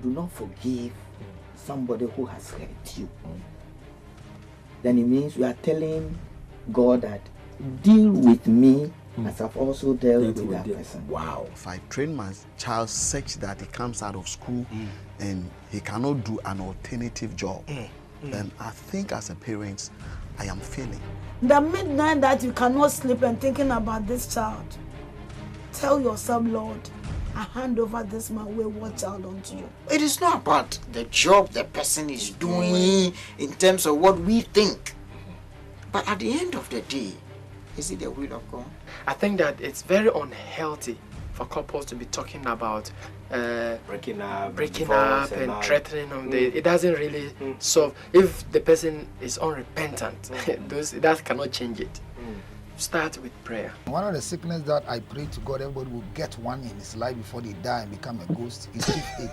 do not forgive somebody who has hurt you, then it means you are telling God that deal with me as I've also dealt with that person. Wow. If I train my child such that he comes out of school and he cannot do an alternative job, then I think as a parent, I am failing. The midnight that you cannot sleep and thinking about this child, tell yourself, Lord, I hand over this my wayward child unto you. It is not about the job the person is doing in terms of what we think. But at the end of the day, is it the will of God? I think that it's very unhealthy for couples to be talking about breaking up and threatening them. It doesn't really solve. If the person is unrepentant, that cannot change it. Start with prayer. One of the sickness that I pray to God everybody will get one in his life before they die and become a ghost is toothache.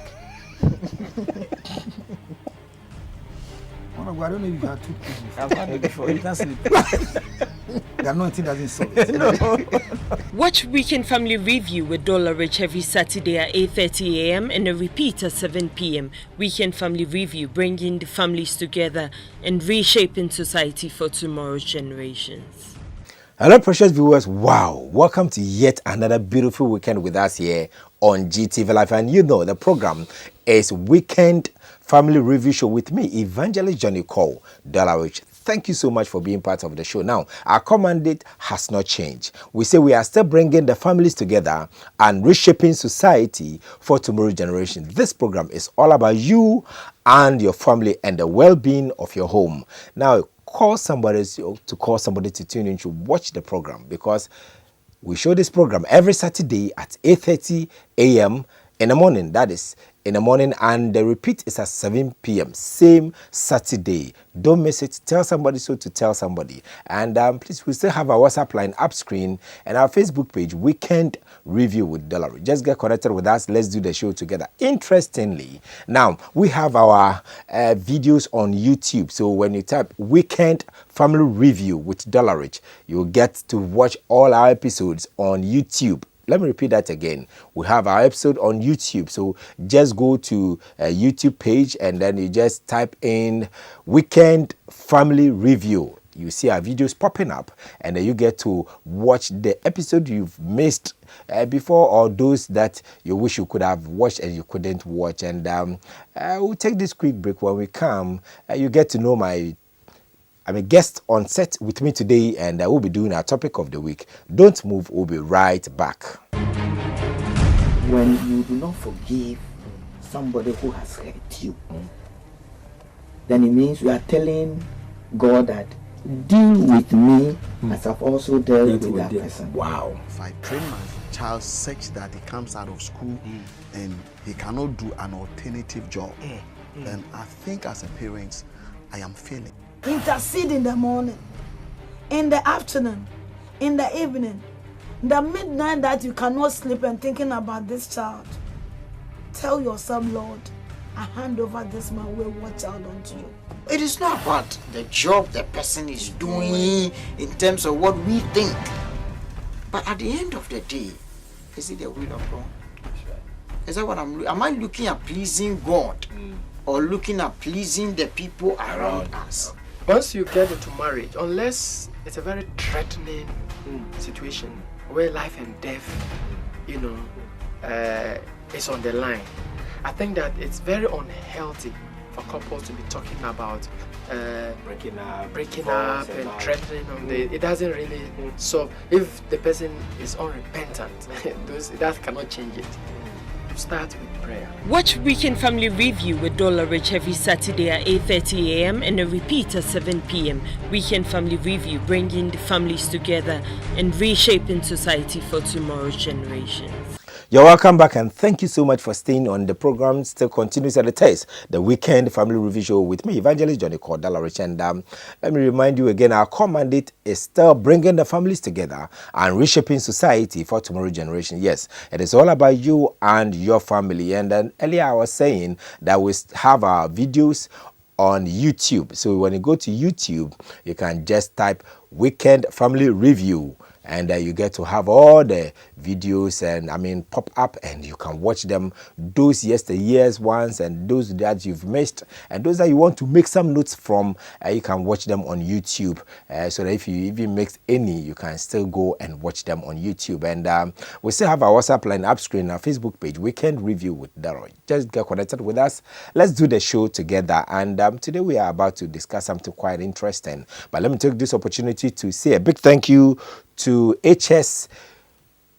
I don't know if you had toothache before. I've had it before. You can't sleep. The anointing doesn't solve it. Watch Weekend Family Review with Dollarich every Saturday at 8:30 a.m. and a repeat at 7 p.m. Weekend Family Review, bringing the families together and reshaping society for tomorrow's generations. Hello, precious viewers. Wow, welcome to yet another beautiful weekend with us here on GTV Live. And you know, the program is Weekend Family Review Show with me, Evangelist Johnny Cole, Dollarich. Thank you so much for being part of the show. Now, our mandate has not changed. We say we are still bringing the families together and reshaping society for tomorrow's generation. This program is all about you and your family and the well-being of your home. Now, call somebody to tune in to watch the program, because we show this program every Saturday at 8:30 a.m. in the morning. That is in the morning, and the repeat is at 7 p.m. same Saturday. Don't miss it. Tell somebody so to tell somebody. And please, we still have our WhatsApp line up screen and our Facebook page, Weekend Review with Dollarich. Just get connected with us. Let's do the show together. Interestingly, now we have our videos on YouTube. So when you type Weekend Family Review with Dollarich, you'll get to watch all our episodes on YouTube. Let me repeat that again. We have our episode on YouTube. So just go to a YouTube page and then you just type in Weekend Family Review. You see our videos popping up, and then you get to watch the episode you've missed before, or those that you wish you could have watched and you couldn't watch. And we'll take this quick break. When we come, you get to know I'm a guest on set with me today, and I will be doing our topic of the week. Don't move, we'll be right back. When you do not forgive somebody who has hurt you, then it means you are telling God that deal with me as I've also dealt with that person. Wow. If I train my child such that he comes out of school and he cannot do an alternative job, then I think as a parent, I am failing. Intercede in the morning, in the afternoon, in the evening, the midnight that you cannot sleep and thinking about this child. Tell yourself, Lord, I hand over this my wayward child unto you. It is not about the job the person is doing in terms of what we think. But at the end of the day, is it the will of God? Is that what am I looking at pleasing God or looking at pleasing the people around us? Once you get into marriage, unless it's a very threatening situation where life and death, is on the line, I think that it's very unhealthy for couples to be talking about breaking up and threatening them. It doesn't really solve. If the person is unrepentant, that cannot change it. Start with prayer. Watch Weekend Family Review with Dollarich every Saturday at 8:30 a.m. and a repeat at 7 p.m. Weekend Family Review, bringing the families together and reshaping society for tomorrow's generations. You're welcome back, and thank you so much for staying on the program. Still continues at the test, the Weekend Family Review Show with me, Evangelist Johnny called Dollarich. And let me remind you again, our mandate is still bringing the families together and reshaping society for tomorrow's generation. Yes, it is all about you and your family. And then earlier I was saying that we have our videos on YouTube. So when you go to YouTube, you can just type Weekend Family Review and you get to have all the videos and pop up, and you can watch them, those yesteryears ones and those that you've missed, and those that you want to make some notes from. You can watch them on YouTube, so that if you even mix any, you can still go and watch them on YouTube. And we still have our WhatsApp line up screen, our Facebook page, Weekend Review with Dollarich. Just get connected with us. Let's do the show together. And today we are about to discuss something quite interesting. But let me take this opportunity to say a big thank you to HS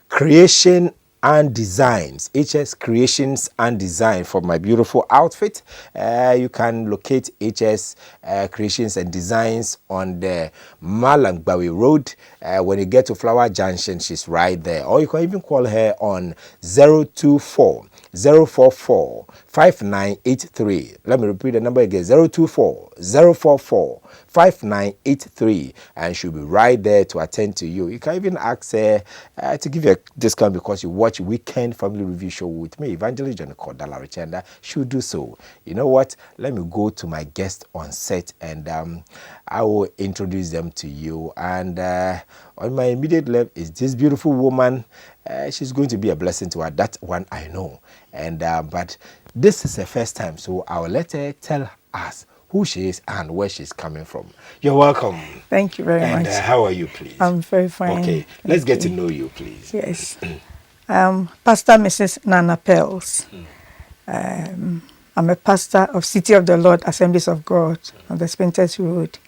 Creation and Designs, HS Creations and Design, for my beautiful outfit. You can locate HS Creations and Designs on the Malangbawi Road. When you get to Flower Junction, she's right there. Or you can even call her on 024 044 5983. Let me repeat the number again: 024 044 5983, and she'll be right there to attend to you. You can even ask her to give you a discount because you watch Weekend Family Review Show with me, Evangelist John called Dollarich, and she'll do so. You know what? Let me go to my guest on set, and I will introduce them to you. And on my immediate left is this beautiful woman. She's going to be a blessing to her. That one I know. And but this is her first time, so I will let her tell us who she is and where she's coming from. You're welcome. Thank you very much. And how are you, please? I'm very fine. Okay, let's get to know you, please. Yes. Pastor Mrs. Nana Pels. I'm a pastor of City of the Lord Assemblies of God on the Spinters Road.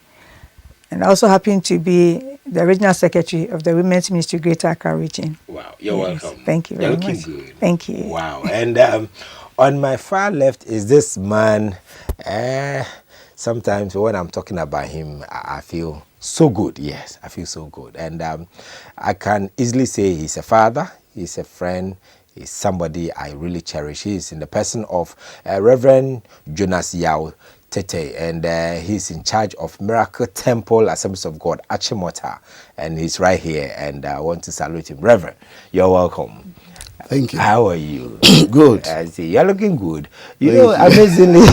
And I also happen to be the regional secretary of the Women's Ministry Greater Accra Region. Wow, you're welcome. Thank you very much. You're looking good. Thank you. Wow. And on my far left is this man. Sometimes when I'm talking about him, I feel so good. Yes, I feel so good. And I can easily say he's a father, he's a friend, he's somebody I really cherish. He's in the person of Reverend Jonas Yao Tete, and he's in charge of Miracle Temple Assemblies of God, Achimota, and he's right here, and I want to salute him. Reverend, you're welcome. Thank you. How are you? Good. I see. You're looking good. You know, amazingly,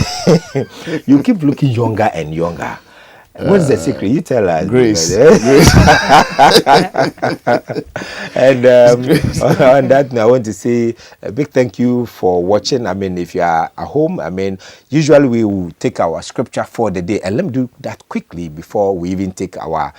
you keep looking younger and younger. What's the secret? You tell us. Grace. Grace. And on that note, I want to say a big thank you for watching. If you are at home, usually we will take our scripture for the day. And let me do that quickly before we even take our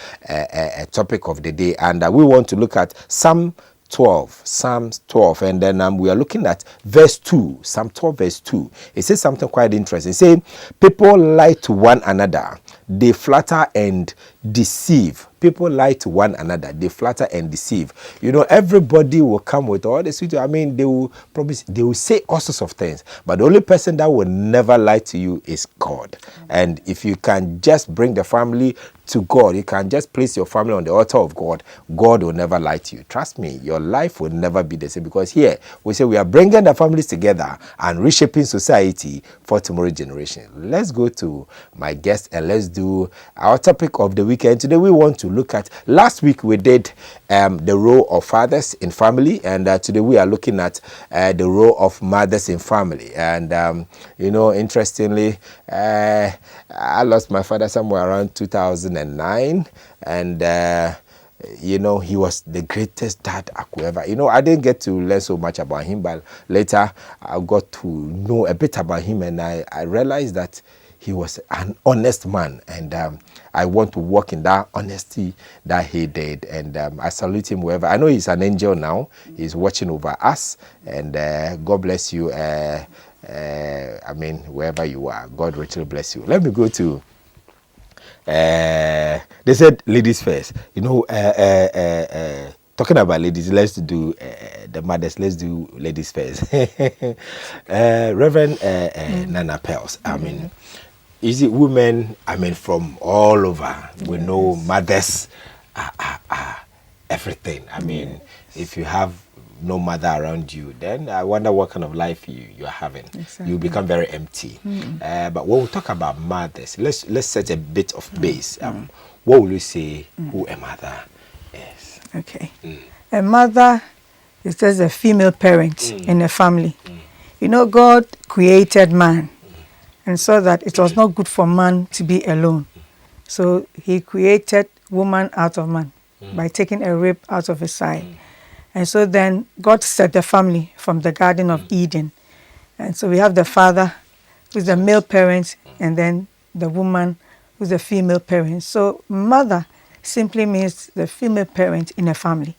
topic of the day. And we want to look at Psalms 12, and then we are looking at verse 2, Psalm 12 verse 2. It says something quite interesting. It says, people lie to one another, they flatter and deceive. People lie to one another, they flatter and deceive. You know, everybody will come with all the sweet. They will promise, they will say all sorts of things, but the only person that will never lie to you is God. And if you can just bring the family to God, you can just place your family on the altar of God, God will never lie to you. Trust me, your life will never be the same, because here we say we are bringing the families together and reshaping society for tomorrow's generation. Let's go to my guest and let's do our topic of the weekend. Today we want to look at, last week we did the role of fathers in family, and today we are looking at the role of mothers in family. And you know, interestingly, I lost my father somewhere around 2009, and you know, he was the greatest dad I could ever. You know, I didn't get to learn so much about him, but later I got to know a bit about him, and I realized that he was an honest man, and I want to walk in that honesty that he did. And I salute him wherever. I know he's an angel now. He's watching over us, and God bless you. Wherever you are, God richly bless you. Let me go to. They said ladies first. You know, talking about ladies, let's do the mothers. Let's do ladies first. Reverend Nana Pels. Is it women? From all over. We know mothers are everything. If you have no mother around you, then I wonder what kind of life you're having. Exactly. You become very empty. But when we talk about mothers, let's set a bit of base. What will you say who a mother is? Okay. A mother is just a female parent in a family. You know, God created man and saw that it was not good for man to be alone. So he created woman out of man. by taking a rib out of his side. And so then God set the family from the Garden of Eden. And so we have the father, who's the male parent, and then the woman, who's the female parent. So mother simply means the female parent in a family.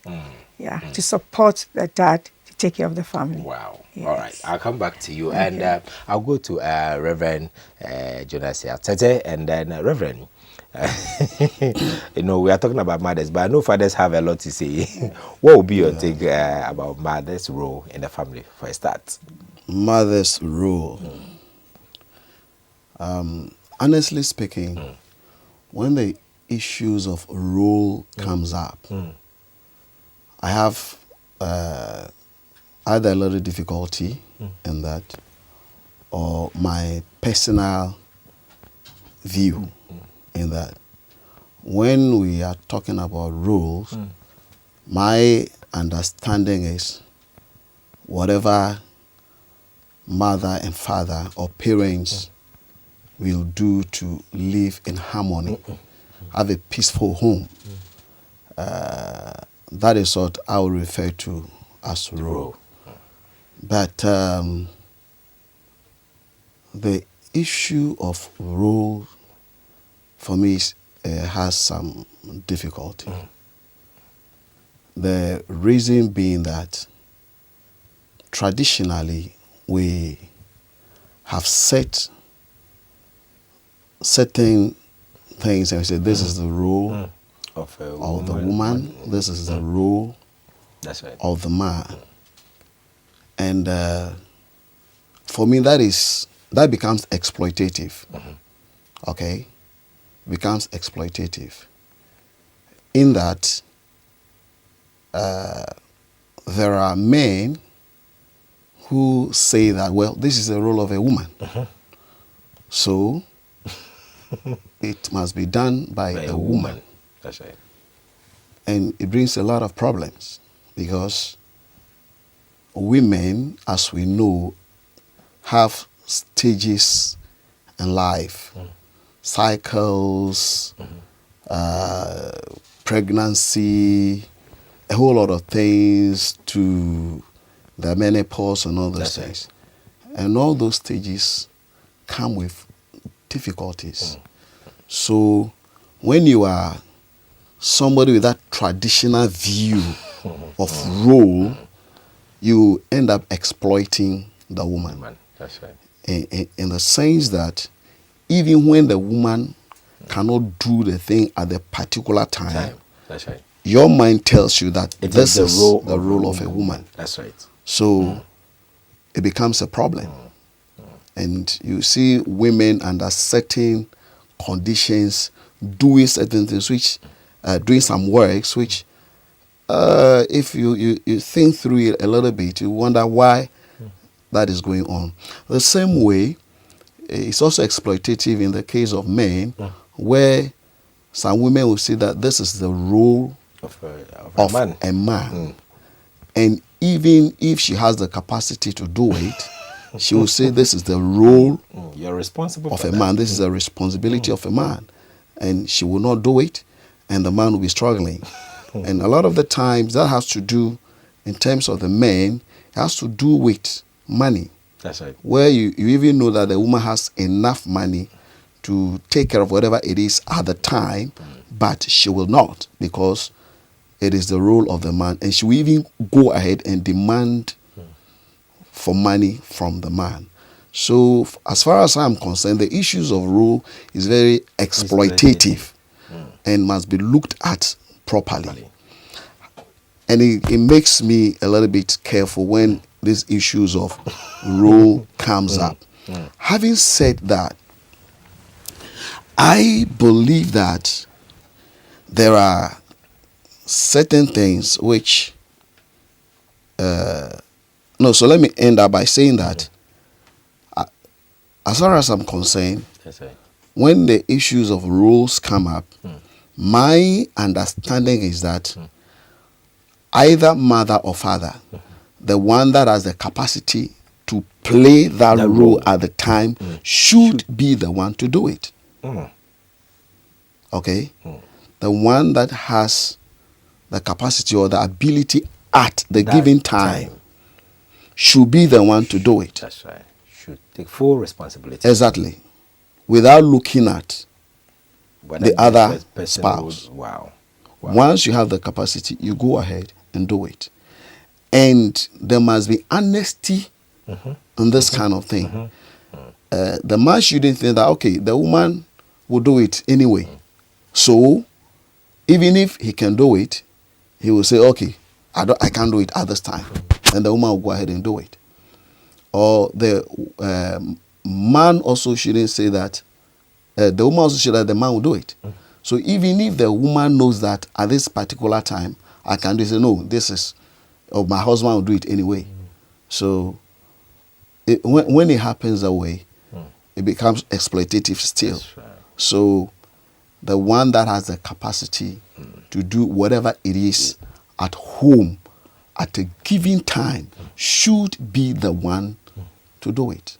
To support the dad to take care of the family. Wow. Yes. All right. I'll come back to you. Okay. And I'll go to Reverend Jonas Tete, and then Reverend. We are talking about mothers, but I know fathers have a lot to say. What would be your take about mother's role in the family for a start? Mother's role. Honestly speaking, when the issues of role comes up, I have either a little difficulty in that, or my personal view in that. When we are talking about rules, my understanding is whatever mother and father or parents will do to live in harmony, have a peaceful home. That is what I will refer to as rule. But the issue of rule for me has some difficulty. The reason being that traditionally we have set certain things and we say this is the rule Of the woman, this is the rule That's right. of the man. And for me that becomes exploitative. Okay? Becomes exploitative. In that there are men who say that, well, this is the role of a woman. So it must be done by a woman. That's right. And it brings a lot of problems because women, as we know, have stages in life, cycles, pregnancy, a whole lot of things, to the menopause and all those things. And all those stages come with difficulties. So when you are somebody with that traditional view of role, you end up exploiting the woman. That's right. In the sense that even when the woman cannot do the thing at the particular time, That's right. your mind tells you that this the is role the role of a woman. That's right. So it becomes a problem. And you see women under certain conditions doing certain things, which doing some works, which if you think through it a little bit, you wonder why that is going on. The same way, it's also exploitative in the case of men, where some women will say that this is the role of a man. And even if she has the capacity to do it, she will say this is the role You're responsible of for a that. man. This is the responsibility of a man. And she will not do it, and the man will be struggling. And a lot of the times that has to do, in terms of the men, it has to do with money. That's right. Where you even know that the woman has enough money to take care of whatever it is at the time, but she will not, because it is the role of the man. And she will even go ahead and demand for money from the man. So as far as I'm concerned, the issues of rule is very exploitative and must be looked at properly. And it makes me a little bit careful when these issues of rule comes up. Having said that, I believe that there are certain things which so let me end up by saying that as far as I'm concerned, when the issues of rules come up, my understanding is that either mother or father, the one that has the capacity to play that role at the time, should be the one to do it. Okay? The one that has the capacity or the ability at the given time should be the one to do it. That's right. Should take full responsibility. Exactly. Without looking at the other spouse. Wow. Once you have the capacity, you go ahead and do it. And there must be honesty on this kind of thing. The man shouldn't think that, okay, the woman will do it anyway. So, even if he can do it, he will say, okay, I can't do it at this time. And the woman will go ahead and do it. Or the man also shouldn't say that, the woman also should that the man will do it. So even if the woman knows that at this particular time, I can do it, say, no, or my husband will do it anyway. So when it happens that way, it becomes exploitative still. Right. So the one that has the capacity to do whatever it is at home at a given time should be the one to do it.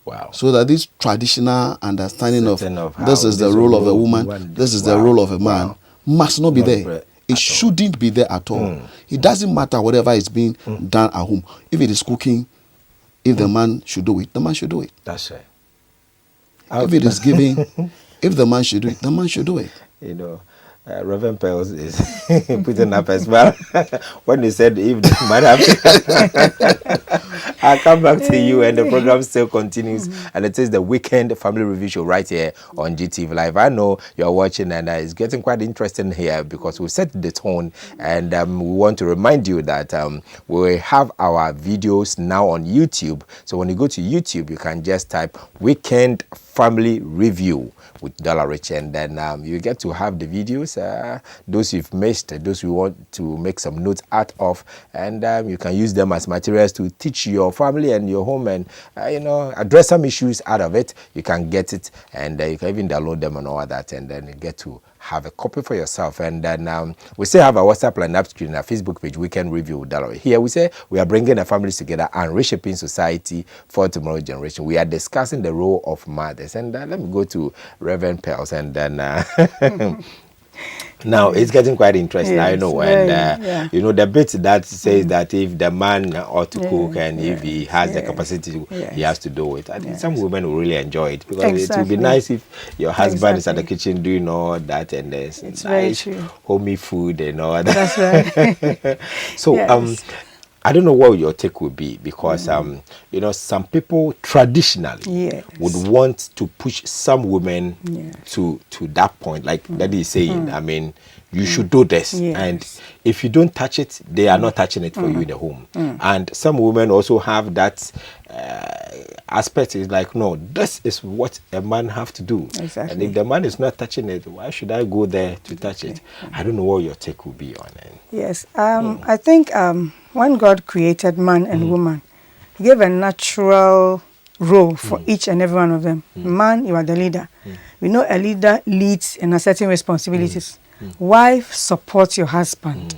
Wow. So that this traditional understanding of this is the role of a woman, this is the wow. role of a man, Wow. must not be there. It shouldn't be there at all. It doesn't matter whatever is being done at home. If it is cooking, if the man should do it, the man should do it. That's right. If it is giving, if the man should do it, the man should do it. You know, Reverend Pels is putting up a smile when he said if the man have I'll come back to you, and the program still continues, and it is the Weekend Family Review Show right here on GTV Live. I know you're watching, and it's getting quite interesting here because we set the tone, and we want to remind you that we have our videos now on YouTube. So when you go to YouTube, you can just type Weekend Family Review with Dollarich, and then you get to have the videos, those you've missed, those you want to make some notes out of, and you can use them as materials to teach your family and your home, and address some issues out of it. You can get it, and you can even download them and all that, and then you get to have a copy for yourself. And then we still have our WhatsApp line up screen, our Facebook page, Weekend Review with Dollarich. Here we say we are bringing the families together and reshaping society for tomorrow's generation. We are discussing the role of mothers, and let me go to Reverend Pels, and then now it's getting quite interesting. Yes, I know, and the bit that says that if the man ought to cook, and if he has the capacity to, he has to do it. I think some women will really enjoy it, because it would be nice if your husband is at the kitchen doing all that, and there's nice homey food and all that. That's right. So I don't know what your take would be, because some people traditionally would want to push some women to that point, like Daddy is saying. I mean, you should do this, and if you don't touch it, they are not touching it for you in the home. And some women also have that aspect. Is like, no, this is what a man have to do. Exactly. And if the man is not touching it, why should I go there to touch it? I don't know what your take would be on it. Yes, I think when God created man and woman, He gave a natural role for each and every one of them. Man, you are the leader. We know a leader leads and has certain responsibilities. Wife, support your husband.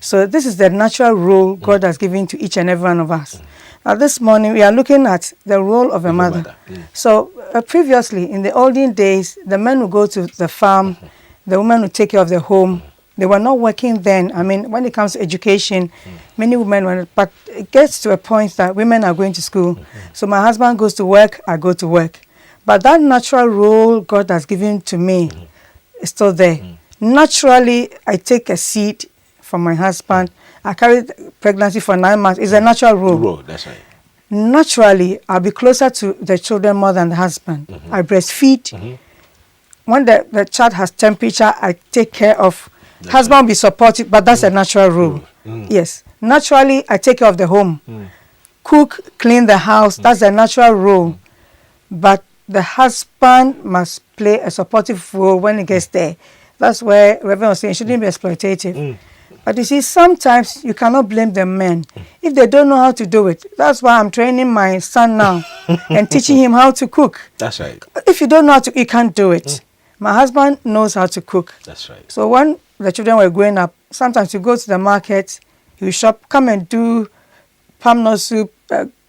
So this is the natural role God has given to each and every one of us. Now this morning we are looking at the role of a mother. So previously, in the olden days, the men would go to the farm, the women would take care of the home. They were not working then. I mean, when it comes to education, many women were, but it gets to a point that women are going to school. So my husband goes to work, I go to work. But that natural role God has given to me is still there. Naturally, I take a seed from my husband. I carried pregnancy for 9 months. It's a natural role. That's right. Naturally, I'll be closer to the children more than the husband. I breastfeed. When the child has temperature, I take care of. That's husband will be supportive, but that's a natural rule. Yes. Naturally, I take care of the home. Cook, clean the house. That's a natural rule. But the husband must play a supportive role when he gets there. That's where Reverend was saying it shouldn't be exploitative. But you see, sometimes you cannot blame the men if they don't know how to do it. That's why I'm training my son now and teaching him how to cook. That's right. If you don't know how to, you can't do it. My husband knows how to cook. That's right. So when the children were growing up, sometimes you go to the market, you shop, come and do palm nut soup,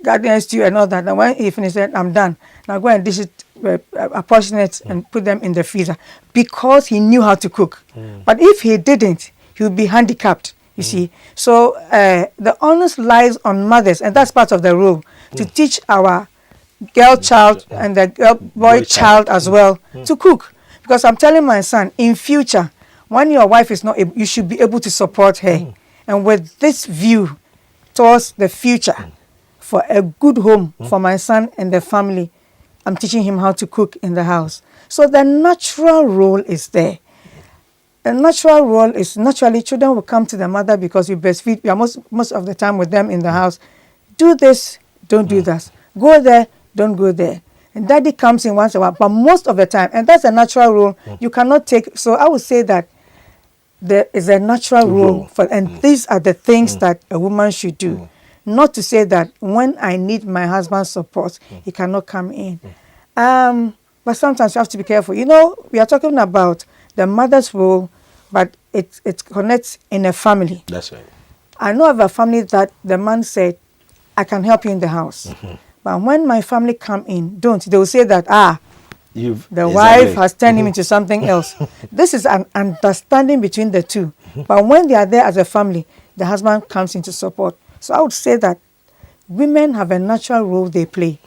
garden stew and all that. And when he finished it, I'm done. Now go and dish it, apportion it and put them in the freezer, because he knew how to cook. But if he didn't, he will be handicapped. You see, so the onus lies on mothers, and that's part of the role to teach our girl child and the boy child as well to cook. Because I'm telling my son, in future, when your wife is not able, you should be able to support her. And with this view towards the future, for a good home for my son and the family, I'm teaching him how to cook in the house. So the natural role is there. The natural role is naturally children will come to the mother because we breastfeed. We are most of the time with them in the house. Do this, don't do that. Go there, don't go there. And daddy comes in once in a while, but most of the time, and that's a natural role, you cannot take. So I would say that there is a natural role for, and these are the things that a woman should do. Not to say that when I need my husband's support, he cannot come in. But sometimes you have to be careful. You know, we are talking about the mother's role, but it connects in a family. That's right. I know of a family that the man said, I can help you in the house. But when my family come in, don't. They will say that, the wife has turned him into something else. This is an understanding between the two. But when they are there as a family, the husband comes into support. So I would say that women have a natural role they play.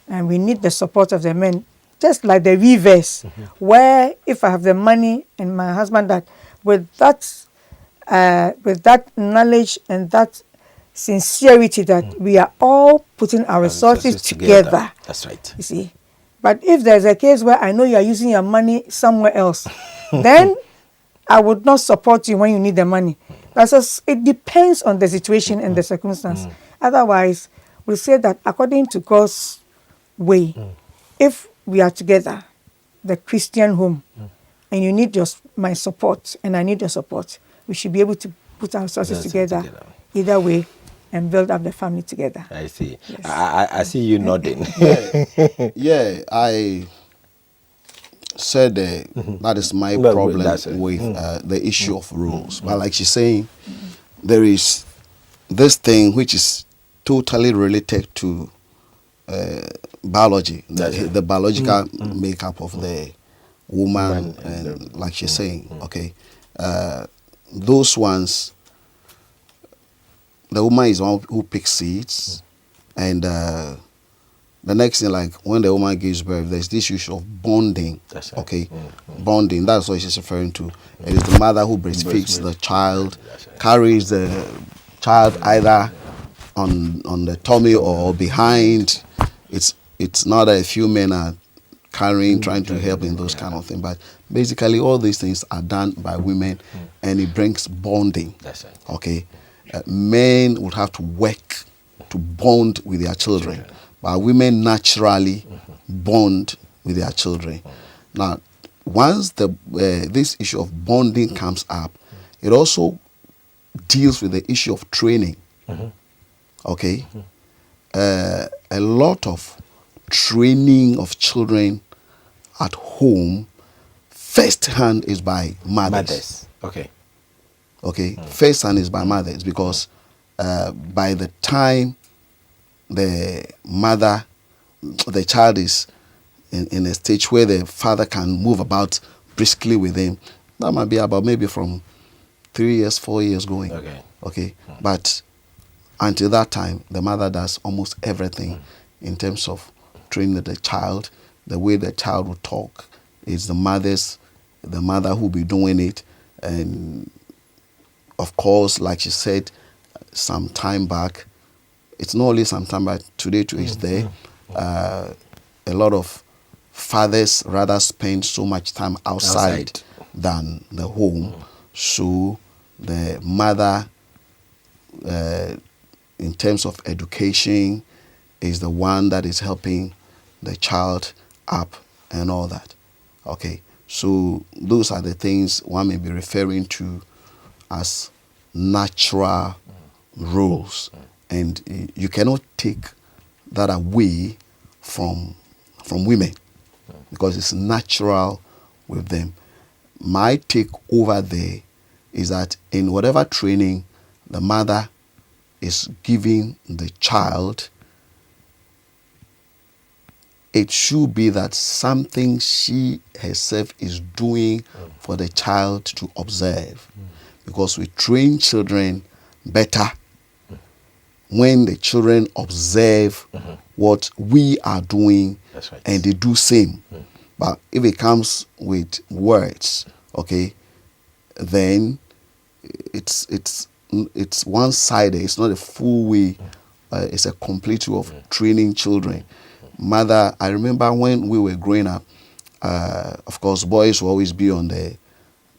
And we need the support of the men. Just like the reverse, where if I have the money and my husband, that with that knowledge and that sincerity that we are all putting our resources together. That's right. You see, but if there's a case where I know you are using your money somewhere else, then I would not support you when you need the money. It depends on the situation and the circumstance. Otherwise, we'll say that according to God's way, if we are together, the Christian home, and you need my support, and I need your support, we should be able to put our resources together either way and build up the family together. I see. Yes. I see you nodding. Yeah, I said that is my problem with the issue of rules. But like she's saying, there is this thing which is totally related to biology, the biological makeup of the woman, and like she's saying, okay, those ones, the woman is the one who picks seeds, and the next thing, like when the woman gives birth, there's this issue of bonding. That's right. Okay, bonding. That's what she's referring to. It is the mother who breastfeeds the child, carries the child either on the tummy or behind. It's not that a few men are carrying, trying to help in those kind of things, but basically all these things are done by women, and it brings bonding. That's right. Okay, men would have to work to bond with their children, but women naturally bond with their children. Now, once this issue of bonding comes up, it also deals with the issue of training. Okay, a lot of training of children at home, first hand is by mothers. Okay. First hand is by mothers, because by the time the child is in a stage where the father can move about briskly with him, that might be about maybe from 3 years, 4 years going. Okay. But until that time, the mother does almost everything in terms of training the child. The way the child will talk is the mother who will be doing it. And of course, like she said some time back, it's not only some time back, today too is there. A lot of fathers rather spend so much time outside than the home. So the mother, in terms of education, is the one that is helping the child up and all that. Okay, so those are the things one may be referring to as natural rules, and you cannot take that away from women, because it's natural with them. My take over there is that in whatever training the mother is giving the child, it should be that something she herself is doing for the child to observe. because we train children better when the children observe what we are doing and they do same. But if it comes with words, okay, then it's one-sided. It's not a full way. It's a complete way of training children. Mother, I remember when we were growing up, of course, boys will always be on the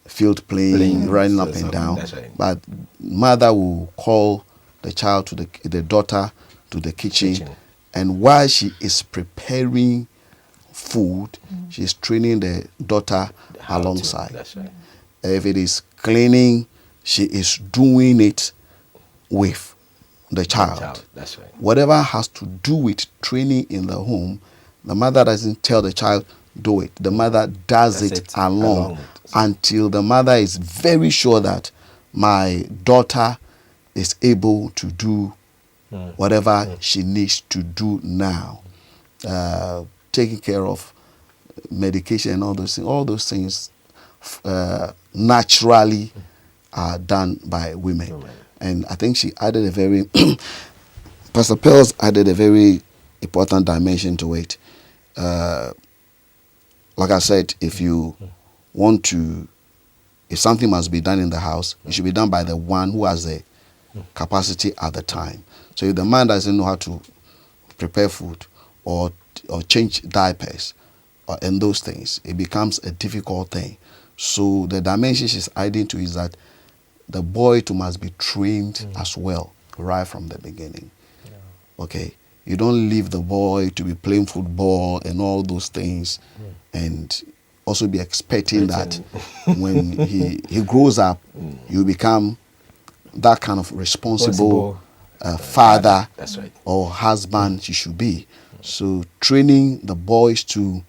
field playing, running up and down. But mother will call the child to the daughter to the kitchen, and while she is preparing food, she's training the daughter alongside. If it is cleaning, she is doing it with the child. Whatever has to do with training in the home, the mother doesn't tell the child, do it. The mother does it alone until the mother is very sure that my daughter is able to do whatever she needs to do now. Taking care of medication and all those things naturally are done by women. And I think she added a very, Pastor Pels added a very important dimension to it. Like I said, if you want to, if something must be done in the house, it should be done by the one who has the capacity at the time. So if the man doesn't know how to prepare food or change diapers and those things, it becomes a difficult thing. So the dimension she's adding to is that the boy too must be trained as well right from the beginning. Okay, you don't leave the boy to be playing football and all those things and also be expecting that when he grows up, you become that kind of responsible father or husband you should be. So training the boys too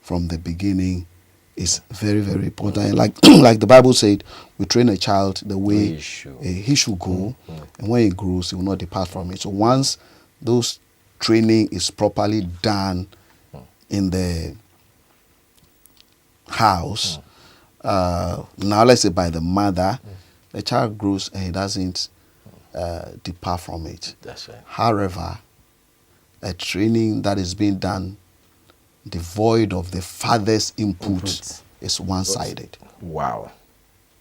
from the beginning is very, very important. And like the Bible said, we train a child the way he should go, and when he grows, he will not depart from it. So once those training is properly done in the house, now let's say by the mother, the child grows and he doesn't depart from it. However, a training that is being done devoid of the father's input is one-sided. Wow,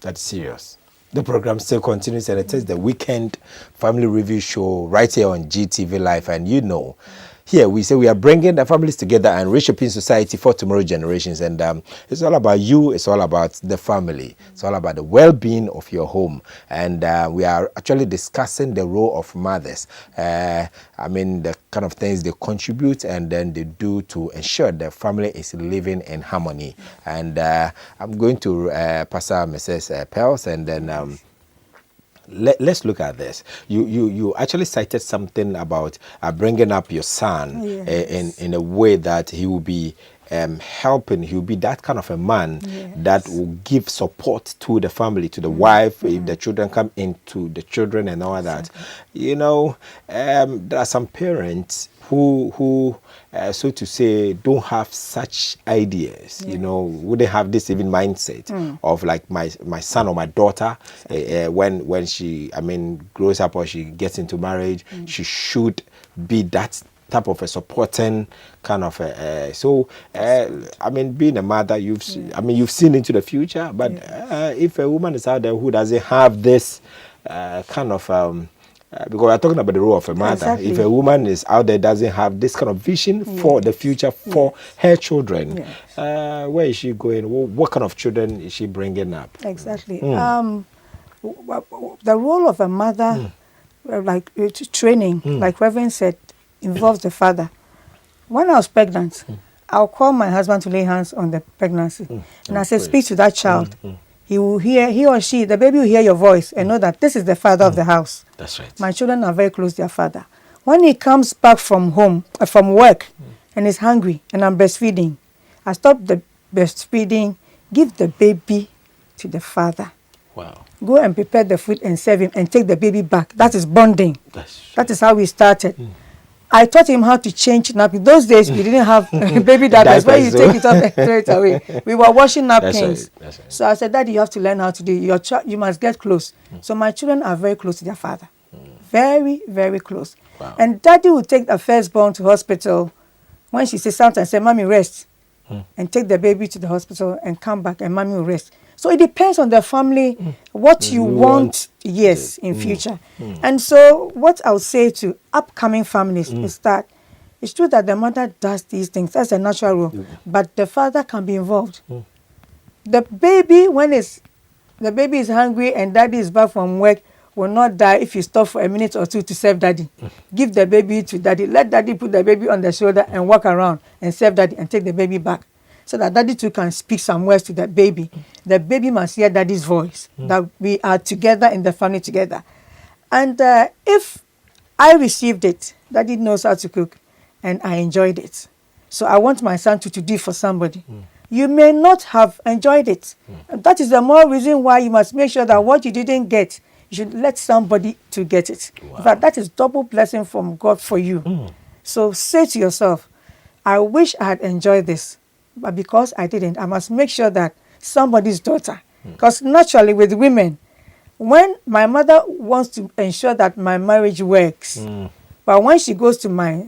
that's serious. The program still continues, and it is the Weekend Family Review Show right here on GTV Live. And you know, here we say we are bringing the families together and reshaping society for tomorrow generations. And it's all about you. It's all about the family. It's all about the well-being of your home. And we are actually discussing the role of mothers. I mean, the kind of things they contribute and then they do to ensure the family is living in harmony. And I'm going to Pastor Mrs. Pels, and then let's look at this. You actually cited something about bringing up your son in a way that he will be helping. He will be that kind of a man that will give support to the family, to the wife, if the children come into the children and all that. You know, there are some parents who so to say, don't have such ideas, you know, wouldn't have this even mindset of like my son or my daughter, when she, I mean, grows up or she gets into marriage, she should be that type of a supporting kind of I mean, being a mother, you've seen into the future, but if a woman is out there who doesn't have this kind of because we're talking about the role of a mother. If a woman is out there doesn't have this kind of vision for the future for her children, where is she going? What kind of children is she bringing up? Exactly. The role of a mother, like training, like Reverend said, involves the father. When I was pregnant, I'll call my husband to lay hands on the pregnancy. And I said, speak to that child. He will hear, he or she, the baby will hear your voice and know that this is the father of the house. That's right. My children are very close to their father. When he comes back from home, from work, and is hungry, and I'm breastfeeding, I stop the breastfeeding, give the baby to the father. Wow. Go and prepare the food and serve him and take the baby back. That is bonding. That is how we started. I taught him how to change napkins. Those days we didn't have baby diapers where you take it off and throw it away. We were washing napkins. That's right. So I said, Daddy, you have to learn how to do it. You must get close. So my children are very close to their father. Very, very close. Wow. And Daddy would take the firstborn to hospital when she says something, say, Mommy, rest. And take the baby to the hospital and come back and Mommy will rest. So it depends on the family, what you want, yes, in future. And so what I would say to upcoming families is that it's true that the mother does these things. That's a natural rule. But the father can be involved. The baby, the baby is hungry and Daddy is back from work, will not die if you stop for a minute or two to serve Daddy. Give the baby to Daddy. Let Daddy put the baby on the shoulder and walk around and serve Daddy and take the baby back. So that Daddy too can speak some words to the baby. The baby must hear Daddy's voice. That we are together in the family together. And if I received it, Daddy knows how to cook and I enjoyed it. So I want my son to do for somebody. You may not have enjoyed it. And that is the more reason why you must make sure that what you didn't get, you should let somebody to get it. Wow. In fact, that is double blessing from God for you. So say to yourself, I wish I had enjoyed this. But because I didn't, I must make sure that somebody's daughter. Because naturally with women, when my mother wants to ensure that my marriage works, but when she goes to my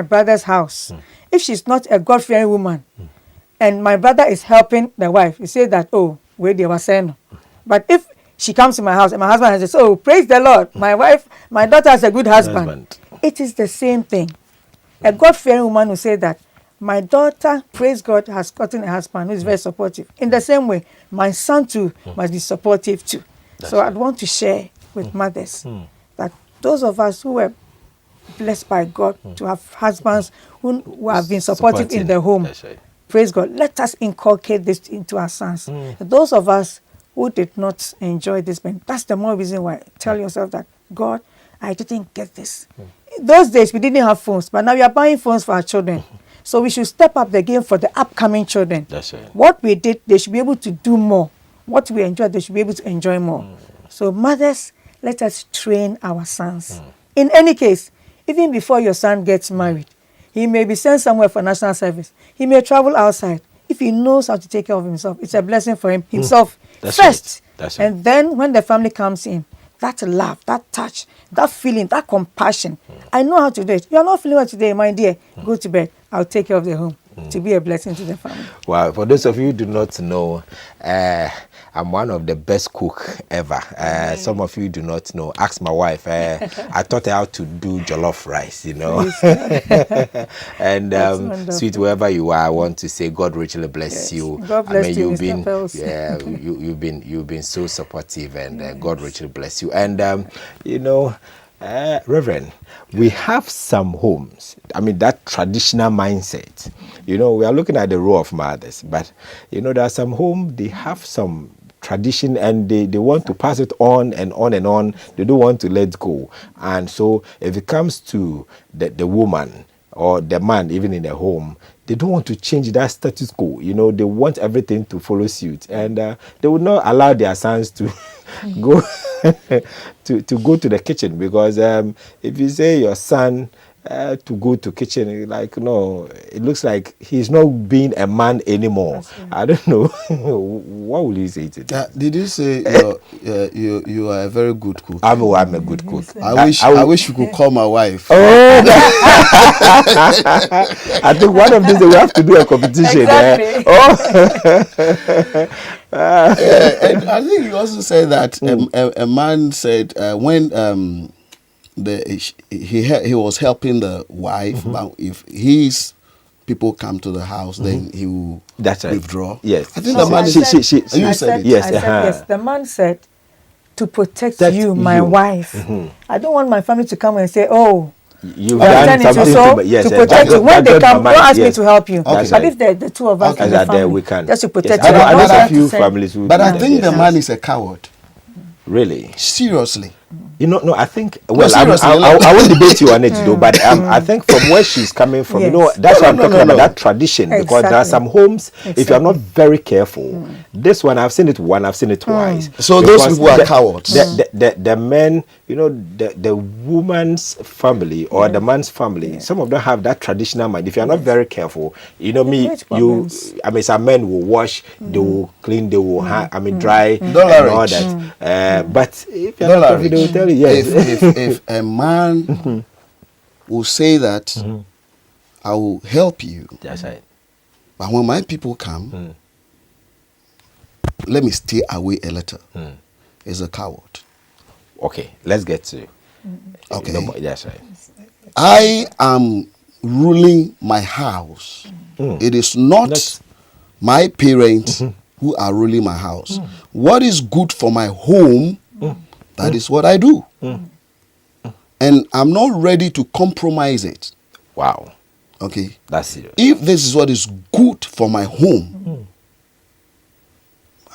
brother's house, if she's not a God-fearing woman, and my brother is helping the wife, you say that, oh, where they were saying. But if she comes to my house and my husband says, oh, praise the Lord, my daughter has a good husband. It is the same thing. A God-fearing woman will say that, my daughter, praise God, has gotten a husband who is very supportive. In the same way, my son too must be supportive too. So I'd want to share with mothers that those of us who were blessed by God to have husbands who have been supportive in the home, praise God, let us inculcate this into our sons. Those of us who did not enjoy this, that's the more reason why. Tell yourself that, God, I didn't get this. Those days we didn't have phones, but now we are buying phones for our children. So we should step up the game for the upcoming children. That's right. What we did, they should be able to do more. What we enjoyed, they should be able to enjoy more. So mothers, let us train our sons. In any case, even before your son gets married, he may be sent somewhere for national service. He may travel outside. If he knows how to take care of himself, it's a blessing for himself That's first. Right. That's right. And then when the family comes in, that love, that touch, that feeling, that compassion. I know how to do it. You are not feeling well today, my dear. Go to bed. I'll take care of the home to be a blessing to the family. Well, for those of you who do not know, I'm one of the best cook ever. Some of you do not know. Ask my wife. I taught her how to do jollof rice, you know. And sweet, wherever you are, I want to say God richly bless you. God bless you, you've been, Pels. yeah, you've been so supportive, and God richly bless you. And you know, Reverend, we have some homes. I mean, that traditional mindset. You know, we are looking at the role of mothers, but you know, there are some homes, they have some tradition and they want to pass it on and on and on. They don't want to let go. And so if it comes to the woman or the man, even in the home, they don't want to change that status quo. You know, they want everything to follow suit, and they would not allow their sons to go to go to the kitchen, because if you say your son to go to kitchen, like, no, it looks like he's not being a man anymore. I don't know. What will you say to that? Did you say you are a very good cook? I'm a good cook. I wish you could call my wife. Oh, I think one of these we have to do a competition. Exactly. And I think you also said that a man said when he was helping the wife, but if his people come to the house, then he will withdraw. Yes, I think the man said it. Yes. The man said, to protect you, my wife. I don't want my family to come and say, oh, you've done something to protect you. When they come, don't ask me to help you. Okay. But if the two of us in the family, we can just to protect you. you. I know a few families who but I think the man is a coward. Really? Seriously. No, I think, well, seriously, I won't debate you on it, though, but I think from where she's coming from, Yes. that's why I'm talking about no. that tradition, because there are Exactly. some homes, if you're not Exactly. very careful, this one, I've seen it one, I've seen it twice. So those Because people are cowards. The men, the woman's family or the man's family, some of them have that traditional mind. If you're not very careful, creates problems. some men will wash, they will clean, they will, dry, and Dollarich. all that. But if you're not careful, they will tell you, yes. If a man will say that I will help you, That's right. but when my people come, let me stay away a little, is a coward. Okay, let's get to. Okay. That's right. I am ruling my house. It is not my parents who are ruling my house. What is good for my home, that is what I do. And I'm not ready to compromise it. Wow, Okay. that's serious. If this is what is good for my home,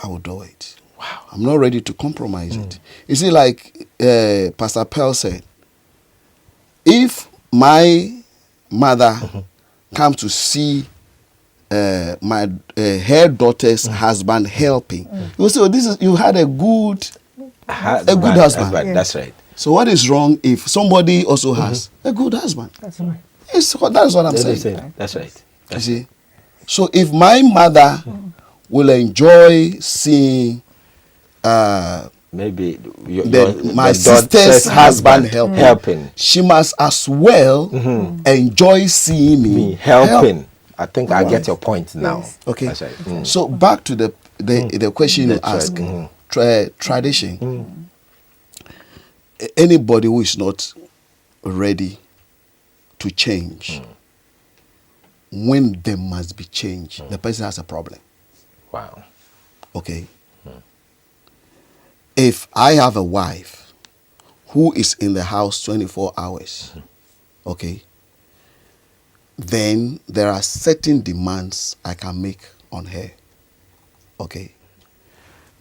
I will do it. Wow. I'm not ready to compromise it. You see, like Pastor Pearl said, if my mother comes to see my her daughter's husband helping, you will say, "Oh, you had a good husband." That's right. So what is wrong if somebody also has a good husband? That's right. That's what I'm saying. That's right. You see, so if my mother will enjoy seeing Maybe my sister's husband helping, she must as well enjoy seeing me helping. I think I get your point now. Okay. That's right. So back to the question you ask, tradition. Anybody who is not ready to change, when there must be change, the person has a problem. Wow. Okay. If I have a wife who is in the house 24 hours, okay, then there are certain demands I can make on her. Okay.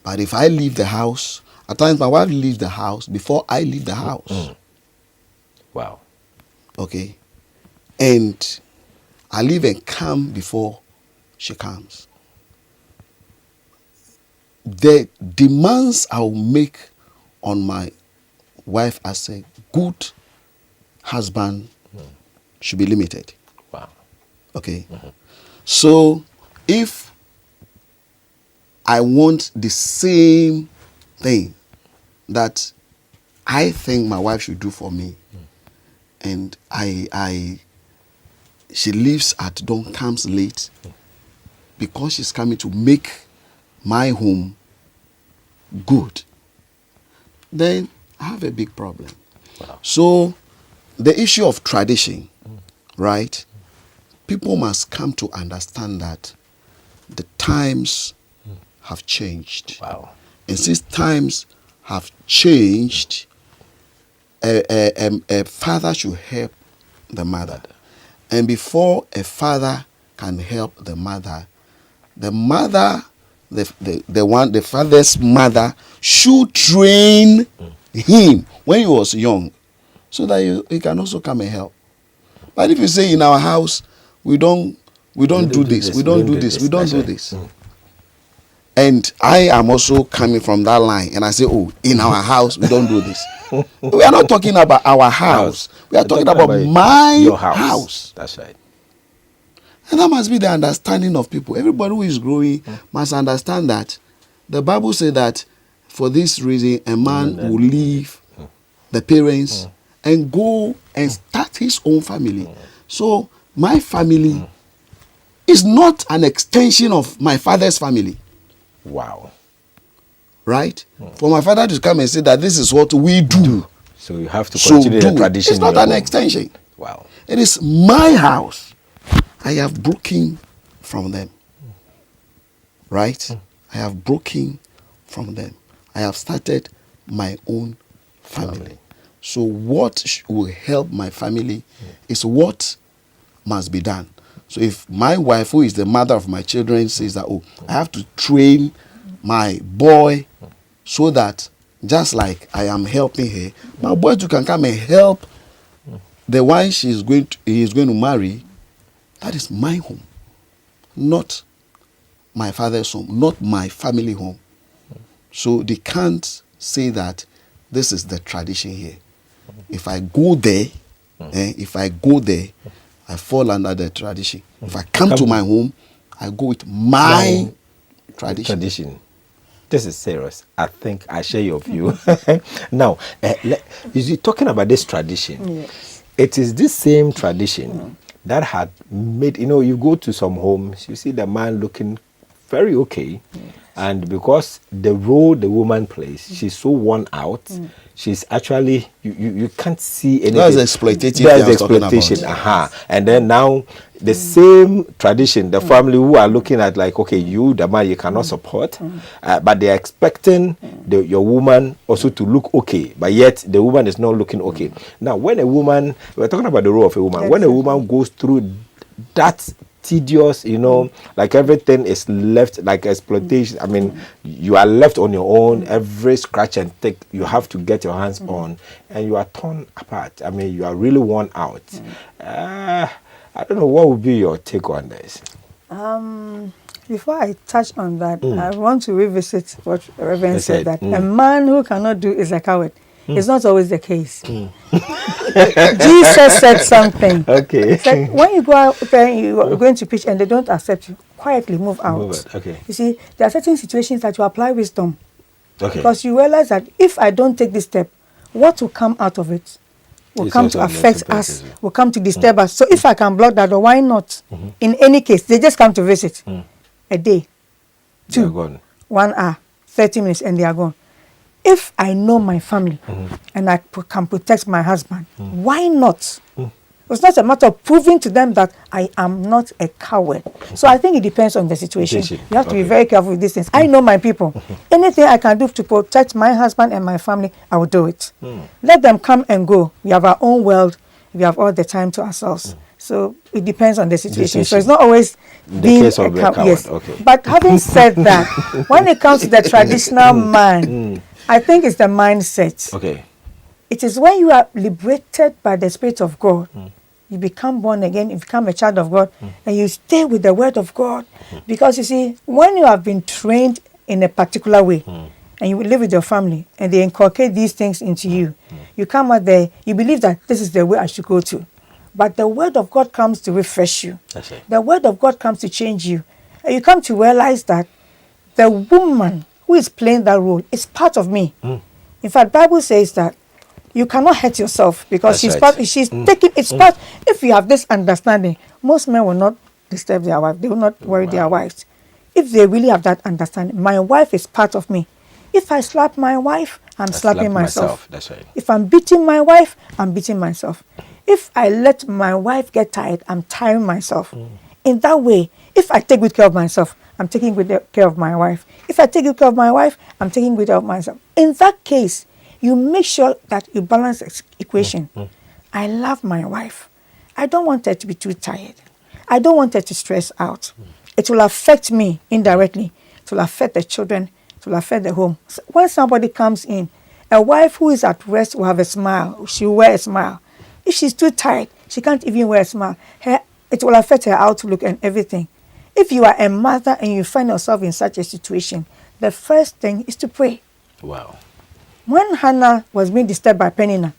But if I leave the house, at times my wife leaves the house before I leave the house. Wow. Okay. And I leave and come before she comes. The demands I'll make on my wife as a good husband should be limited. Wow. Okay. So if I want the same thing that I think my wife should do for me, and she leaves at dawn, comes late, because she's coming to make my home good, then I have a big problem. Wow. So the issue of tradition, right? People must come to understand that the times have changed. Wow. And since times have changed, a father should help the mother. And before a father can help the mother, the father's mother should train him when he was young, so that he can also come and help. But if you say in our house we don't do this, we don't do this, we don't do this, and I am also coming from that line, and I say, oh, in our house we don't do this. We are not talking about our house. We are talking about your my house. That's right. And that must be the understanding of people. Everybody who is growing must understand that the Bible says that for this reason a man will leave the parents and go and start his own family. So my family is not an extension of my father's family. Wow. Right? For my father to come and say that this is what we do. So you have to continue the tradition. It's not an extension. Wow. It is my house. I have broken from them. Right? I have broken from them. I have started my own family. So what will help my family is what must be done. So if my wife, who is the mother of my children, says that, oh, I have to train my boy so that just like I am helping her, my boy too can come and help the one he is going to marry. That is my home, not my father's home, not my family home. So they can't say that this is the tradition here. If I go there, I fall under the tradition. If I come to my home, I go with my tradition. This is serious. I think I share your view. Now, you see, talking about this tradition, Yes. it is this same tradition that had made, you go to some homes, you see the man looking very okay. And because the role the woman plays, she's so worn out, she's actually, you can't see anything. That's exploitative. That's exploitation. And then now, the same tradition, the family who are looking at like, okay, you, the man, you cannot support, but they are expecting your woman also to look okay, but yet the woman is not looking okay. Now, when a woman, we're talking about the role of a woman, when a woman goes through that tedious, like everything is left like exploitation. I mean, you are left on your own. Every scratch and tick you have to get your hands on, and you are torn apart. I mean, you are really worn out. I don't know, what would be your take on this? Before I touch on that, I want to revisit what Reverend said, that a man who cannot do is a coward. It's not always the case. Jesus said something. Okay. He said, when you go out there, you are going to preach and they don't accept you, quietly move out. Okay. You see, there are certain situations that you apply wisdom. Okay. Because you realize that if I don't take this step, what will come out of it will It's come also to affect us, unexpected. will come to disturb us. So if I can block that door, why not? In any case, they just come to visit. A day, They are 2, gone. 1 hour, 30 minutes, and they are gone. If I know my family and I can protect my husband, why not? It's not a matter of proving to them that I am not a coward. So I think it depends on the situation. You have to be very careful with these things. I know my people. Anything I can do to protect my husband and my family, I will do it. Let them come and go. We have our own world. We have all the time to ourselves. So it depends on the situation. So it's not always being case of a a coward. Yes. Okay. But having said that, when it comes to the traditional man, I think it's the mindset. Okay. It is when you are liberated by the Spirit of God, you become born again, you become a child of God, and you stay with the Word of God. Because you see, when you have been trained in a particular way, and you live with your family, and they inculcate these things into you, you come out there, you believe that this is the way I should go to. But the Word of God comes to refresh you. That's it. The Word of God comes to change you. And you come to realize that the woman who is playing that role is part of me. In fact, Bible says that you cannot hurt yourself because That's she's right. part. She's taking. It's part. If you have this understanding, most men will not disturb their wife. They will not worry their wives. If they really have that understanding, my wife is part of me. If I slap my wife, I'm slapping myself. That's right. If I'm beating my wife, I'm beating myself. If I let my wife get tired, I'm tiring myself. In that way, if I take good care of myself, I'm taking good care of my wife. If I take good care of my wife, I'm taking good care of myself. In that case, you make sure that you balance the equation. I love my wife. I don't want her to be too tired. I don't want her to stress out. It will affect me indirectly. It will affect the children. It will affect the home. So when somebody comes in, a wife who is at rest will have a smile. She will wear a smile. If she's too tired, she can't even wear a smile. It will affect her outlook and everything. If you are a mother and you find yourself in such a situation, the first thing is to pray. Wow. When Hannah was being disturbed by Peninnah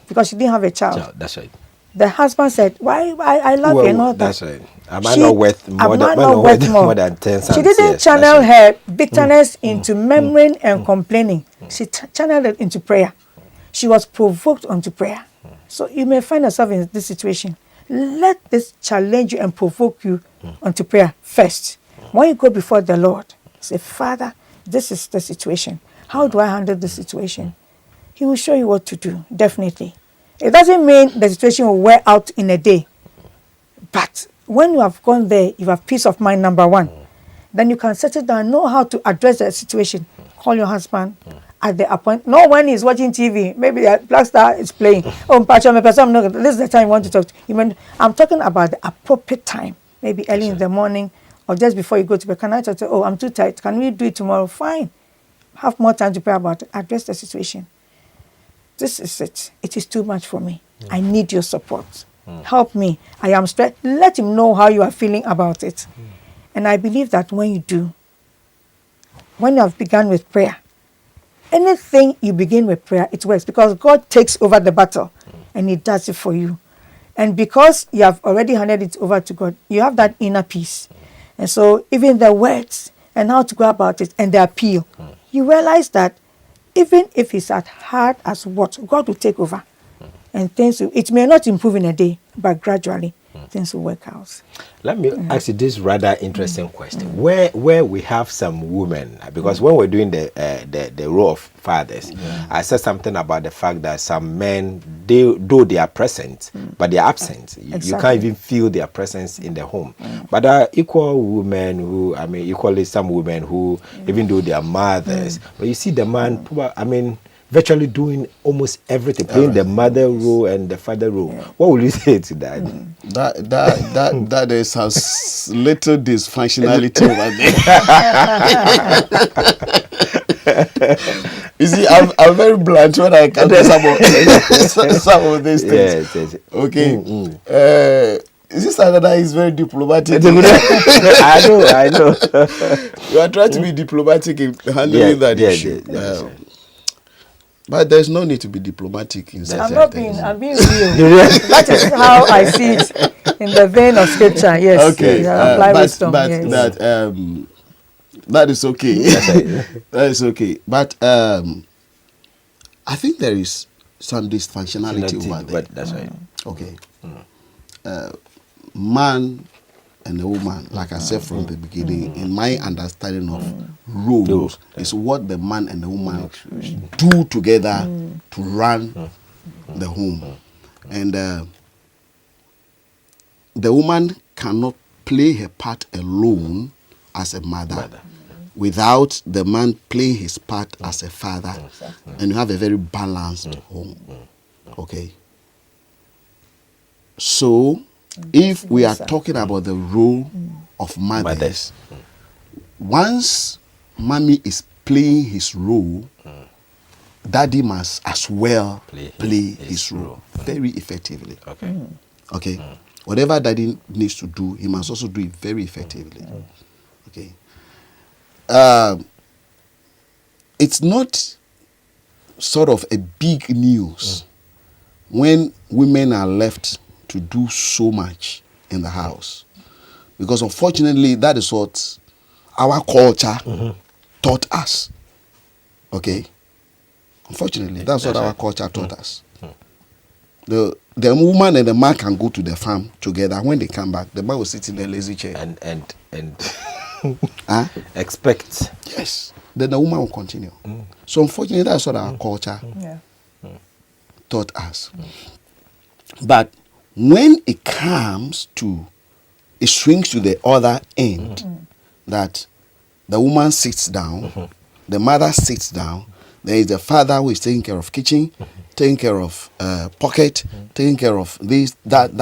because she didn't have a child, That's right. the husband said, "Why? I love you and all that." That's right. Am I not worth more more than 10 cents? She didn't Yes, channel that's right. her bitterness into murmuring and complaining. She channeled it into prayer. She was provoked onto prayer. So you may find yourself in this situation. Let this challenge you and provoke you onto prayer first. When you go before the Lord, say, "Father, this is the situation. How do I handle this situation?" He will show you what to do, definitely. It doesn't mean the situation will wear out in a day. But when you have gone there, you have peace of mind, number one. Then you can settle down, know how to address the situation. Call your husband at the appointment. Not when he's watching TV. Maybe a Black Star is playing. This is the time you want to talk to him. I'm talking about the appropriate time. Maybe early in the morning or just before you go to bed. Can I talk to you? Oh, I'm too tired. Can we do it tomorrow? Fine. Have more time to pray about it. Address the situation. This is it. It is too much for me. I need your support. Help me. I am stressed. Let him know how you are feeling about it. And I believe that when you do, when you have begun with prayer, anything you begin with prayer, it works because God takes over the battle and he does it for you. And because you have already handed it over to God, you have that inner peace. And so even the words and how to go about it and the appeal, you realize that even if it's as hard as what, God will take over. And things will, it may not improve in a day, but gradually things will work out. Let me ask you this rather interesting question. Where we have some women, because when we're doing the role of fathers, I said something about the fact that some men, though they are present, but they are absent. You can't even feel their presence in the home. But there are equal women who, equally some women who, even though they are mothers, but you see the man, virtually doing almost everything, playing the mother role and the father role. What will you say to that? That is some little dysfunctionality over there. You see, I'm very blunt when I come to some of these things. Yes. Okay. This another is very diplomatic. I know. You are trying to be diplomatic in handling that issue. But there's no need to be diplomatic in such I'm being real. That is how I see it in the vein of scripture. Yes. Okay. That is okay. That is okay. But I think there is some dysfunctionality over there. That's right. Okay. Man and a woman, like I said from the beginning, in my understanding of roles, is what the man and the woman do together to run the home. And the woman cannot play her part alone as a mother without the man playing his part as a father. And you have a very balanced home. Okay. So, if we are talking about the role of mothers, once mommy is playing his role, daddy must as well play his role very effectively. Okay. Whatever daddy needs to do, he must also do it very effectively. Okay. It's not sort of a big news when women are left to do so much in the house, because unfortunately that is what our culture taught us. Okay, unfortunately that's what our culture taught us. The woman and the man can go to the farm together. When they come back, the man will sit in a lazy chair and expect. Yes, then the woman will continue. So unfortunately that's what our culture taught us. But when it comes to, it swings to the other end, that the woman sits down, the mother sits down, there is the father who is taking care of kitchen, taking care of pocket, taking care of this, that,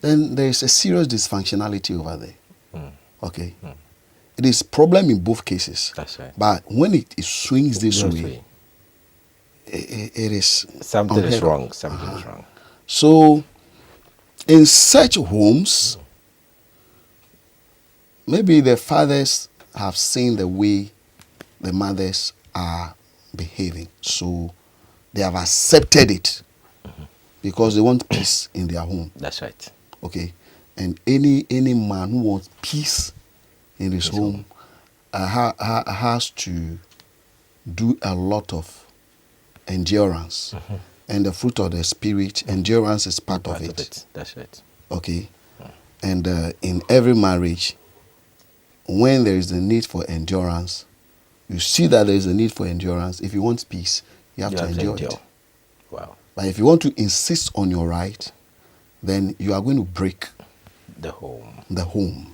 then there is a serious dysfunctionality over there. Okay? It is problem in both cases. That's right. But when it swings this way, it is something is wrong. Something is wrong. So, in such homes, maybe the fathers have seen the way the mothers are behaving, so they have accepted it because they want peace in their home. That's right. Okay, and any man who wants peace in his home has to do a lot of endurance. And the fruit of the spirit, endurance is part of it. That's right. Okay. And in every marriage, when there is a need for endurance, you see that there is a need for endurance. If you want peace, you have to endure it. Wow. But if you want to insist on your right, then you are going to break the home.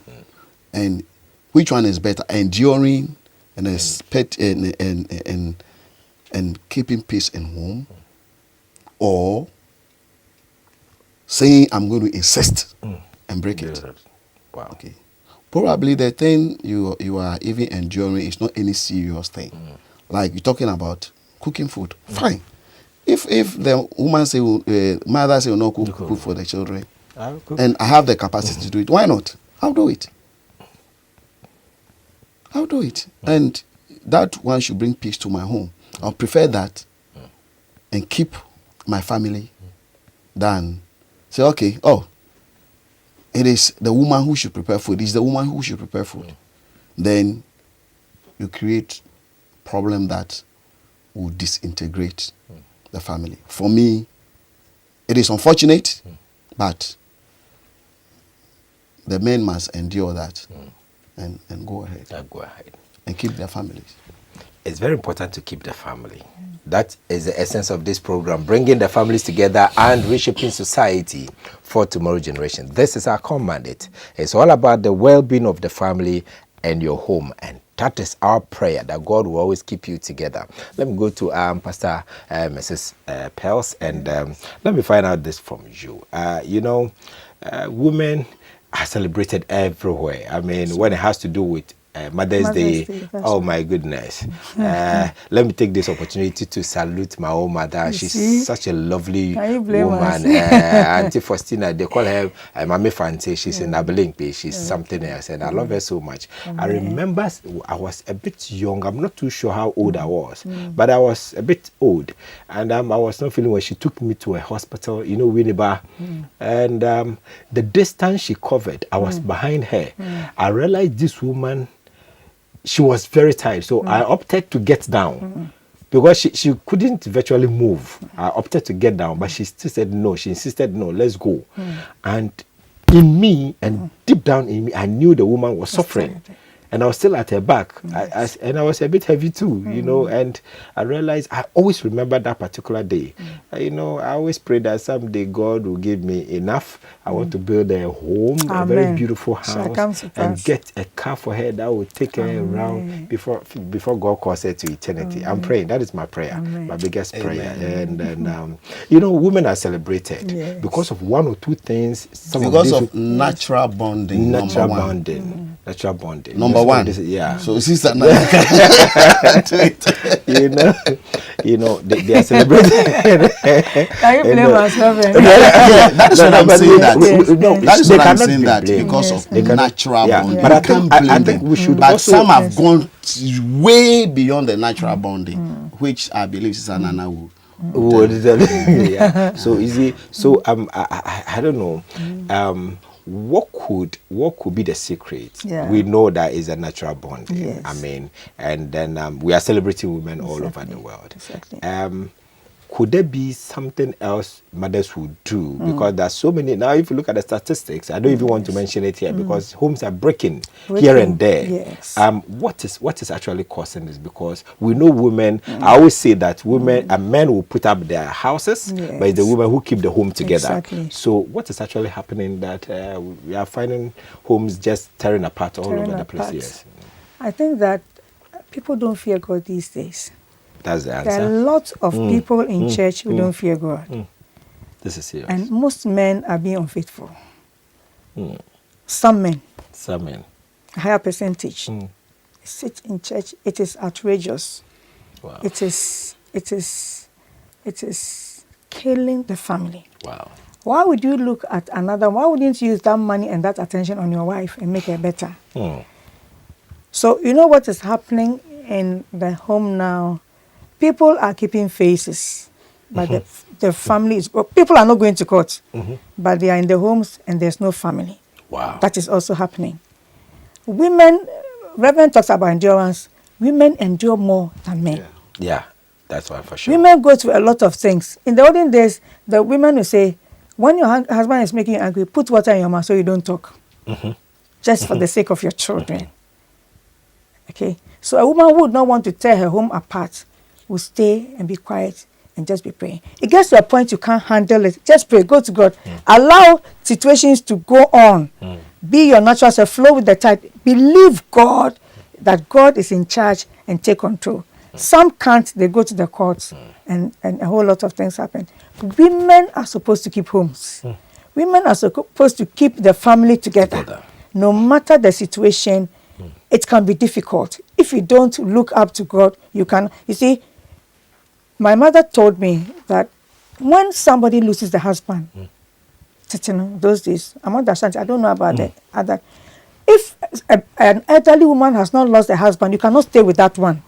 And which one is better? Enduring and expect and keeping peace in home, or saying I'm going to insist and break it. Wow. Okay. probably the thing you are even enduring is not any serious thing. Like you're talking about cooking food, fine. If the woman say mother say will not cook for the children, and I have the capacity to do it, why not? I'll do it. And that one should bring peace to my home. I'll prefer that and keep my family than say, okay, it is the woman who should prepare food. It's the woman who should prepare food. Then you create problem that will disintegrate the family. For me, it is unfortunate, but the men must endure that and go ahead. And keep their families. It's very important to keep the family. That is the essence of this program, bringing the families together and reshaping society for tomorrow's generation. This is our common mandate. It's all about the well-being of the family and your home, and that is our prayer, that God will always keep you together. Let me go to Pastor Mrs. Pels, and let me find out this from you. Women are celebrated everywhere. I mean, when it has to do with Mother's Day, oh my goodness. Let me take this opportunity to salute my own mother. She's such a lovely woman. Auntie Faustina, they call her Mami Fante. She's in Abelimpe. She's something else, and I love her so much. I remember I was a bit young. I'm not too sure how old I was, but I was a bit old, and I was not feeling well. She took me to a hospital, Winneba, and the distance she covered, I was behind her. I realized this woman, she was very tired, so I opted to get down because she couldn't virtually move. I opted to get down, but she still said no. She insisted, no, let's go. And in me, and deep down in me, I knew the woman was suffering. And I was still at her back. And I was a bit heavy too, and I realized, I always remember that particular day. I always pray that someday God will give me enough. I want to build a home, a very beautiful house, and get a car for her that will take her around before God calls her to eternity. I'm praying. That is my prayer, my biggest prayer. And women are celebrated because of one or two things. Because of natural bonding. Natural bonding. Number one. So sister, they are celebrated. Can you blame myself? That's what I'm saying. That is what I'm saying. That because of natural bonding. But I think we should. But some have gone way beyond the natural bonding, which I believe Sister Nana would. So easy. So I don't know. What could be the secret? We know that is a natural bonding. I mean, and then we are celebrating women all over the world. Could there be something else mothers would do? Because there's so many. Now, if you look at the statistics, I don't even want to mention it here because homes are breaking here and there. What is actually causing this? Because we know women, I always say that women and men will put up their houses, but it's the women who keep the home together. So what is actually happening that we are finding homes just tearing apart all over the place? Yes. I think that people don't fear God these days. That's the answer. There are lots of people in church who don't fear God. This is serious. And most men are being unfaithful. Some men. A higher percentage. Sit in church. It is outrageous. Wow. It is killing the family. Wow. Why would you look at another? Why wouldn't you use that money and that attention on your wife and make her better? So you know what is happening in the home now? People are keeping faces, but the family is. People are not going to court, but they are in the homes and there's no family. Wow. That is also happening. Women, Reverend talks about endurance. Women endure more than men. Yeah, that's one for sure. Women go through a lot of things. In the olden days, the women will say, when your husband is making you angry, put water in your mouth so you don't talk. Just for the sake of your children. Okay? So a woman who would not want to tear her home apart will stay and be quiet and just be praying. It gets to a point you can't handle it. Just pray. Go to God. Allow situations to go on. Be your natural self. Flow with the tide. Believe God that God is in charge and take control. Some can't. They go to the courts and a whole lot of things happen. Women are supposed to keep homes. Women are supposed to keep the family together. No matter the situation, it can be difficult. If you don't look up to God, you can. You see, my mother told me that when somebody loses the husband, those days, I'm understanding, I don't know about the other. If an elderly woman has not lost a husband, you cannot stay with that one.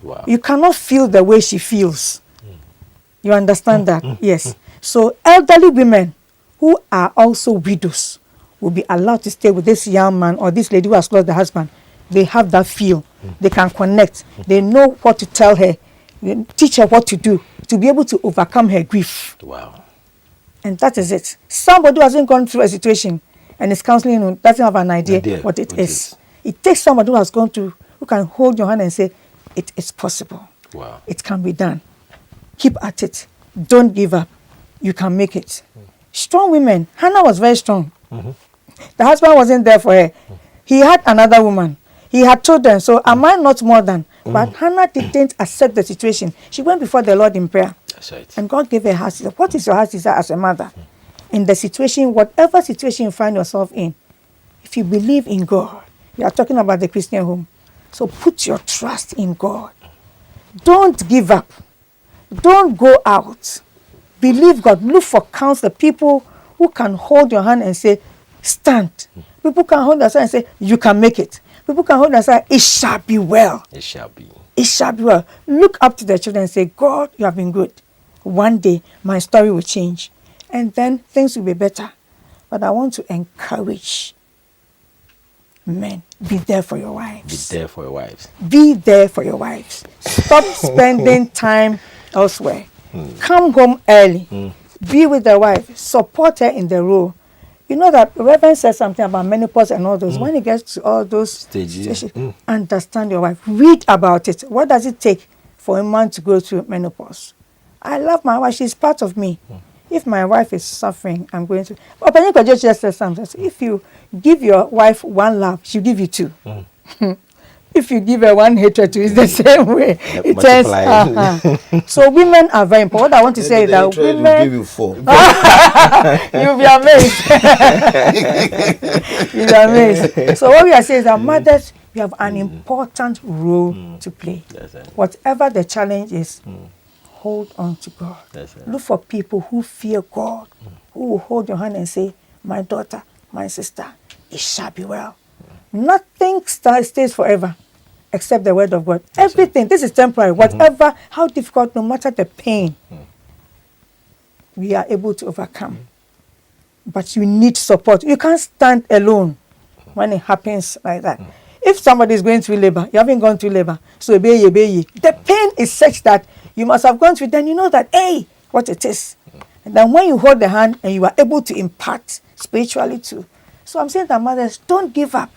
Wow. You cannot feel the way she feels. You understand that? Yes. So elderly women who are also widows will be allowed to stay with this young man or this lady who has lost the husband. They have that feel. They can connect. They know what to tell her. They teach her what to do to be able to overcome her grief. Wow. And that is it. Somebody who hasn't gone through a situation and is counseling you doesn't have an idea what it is. It takes somebody who has gone through, who can hold your hand and say, it is possible. Wow. It can be done. Keep at it. Don't give up. You can make it. Strong women. Hannah was very strong. The husband wasn't there for her. He had another woman. He had children. So am I not more than? But Hannah didn't accept the situation. She went before the Lord in prayer. That's right. And God gave her heart desire. What is your heart desire as a mother? In the situation, whatever situation you find yourself in, if you believe in God, you are talking about the Christian home. So put your trust in God. Don't give up. Don't go out. Believe God. Look for counsel, people who can hold your hand and say, stand. People can hold your hand and say, you can make it. People can hold your hand and say, it shall be well. It shall be. It shall be well. Look up to the children and say, God, you have been good. One day, my story will change. And then things will be better. But I want to encourage men, be there for your wives. Be there for your wives. Be there for your wives. Stop spending time elsewhere. Come home early. Be with the wife. Support her in the role. You know that Reverend said something about menopause and all those. When it gets to all those stages, understand your wife. Read about it. What does it take for a man to go through menopause? I love my wife. She's part of me. If my wife is suffering, I'm going to. Open just said something. If you give your wife one love, she'll give you two. If you give her one hatred to, it's the same way. It turns. So women are very important. What I want to say is that women will give you 4. You'll be amazed. You'll be amazed. So what we are saying is that mothers, you have an important role to play. Whatever the challenge is, hold on to God. Look for people who fear God, who will hold your hand and say, my daughter, my sister, it shall be well. Nothing stays forever except the word of God. Everything, this is temporary. Whatever, how difficult, no matter the pain, we are able to overcome. But you need support. You can't stand alone when it happens like that. If somebody is going through labor, you haven't gone through labor, so the pain is such that you must have gone through, then you know that, hey, what it is. And then when you hold the hand and you are able to impart spiritually too. So I'm saying that mothers, don't give up.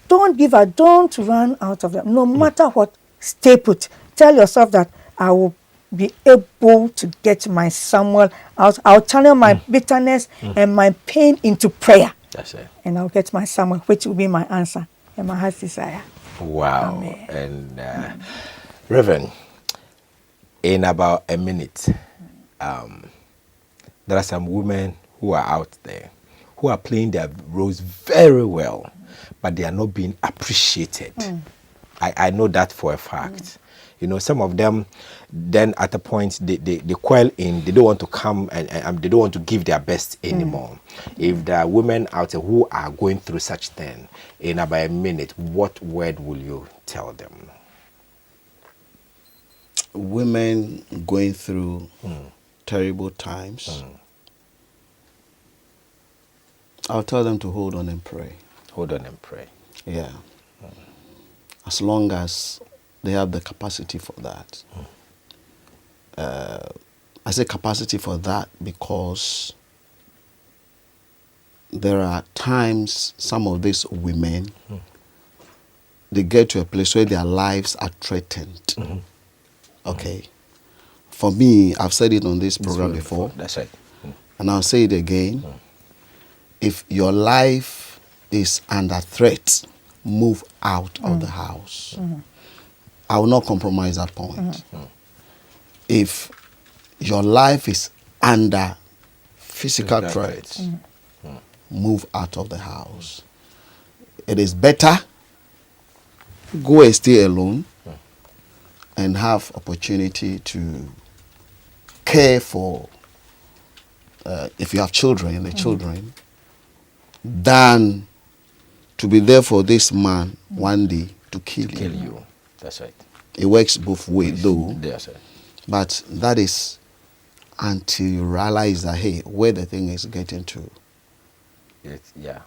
Don't give up. Don't run out of them. No matter what, stay put. Tell yourself that I will be able to get my Samuel out. I'll channel my bitterness and my pain into prayer. That's it. And I'll get my Samuel, which will be my answer and my heart's desire. Wow. Amen. And Reverend, in about a minute, there are some women who are out there who are playing their roles very well, but they are not being appreciated. I know that for a fact. You know, some of them then at a point they coil in, they don't want to come and they don't want to give their best anymore. If there are women out there who are going through such thing, in about a minute, what word will you tell them? Women going through terrible times, I'll tell them to hold on and pray. Hold on and pray. Yeah. As long as they have the capacity for that. I say capacity for that because there are times some of these women, they get to a place where their lives are threatened. Okay. For me, I've said it on this program before. That's right. And I'll say it again. If your life is under threat, move out of the house. I will not compromise that point. If your life is under physical threat, move out of the house. It is better go and stay alone and have opportunity to care for, if you have children, the children, than to be there for this man one day to kill you. That's right. It works both ways, though. Yes, sir. But that is until you realize that, hey, where the thing is getting to,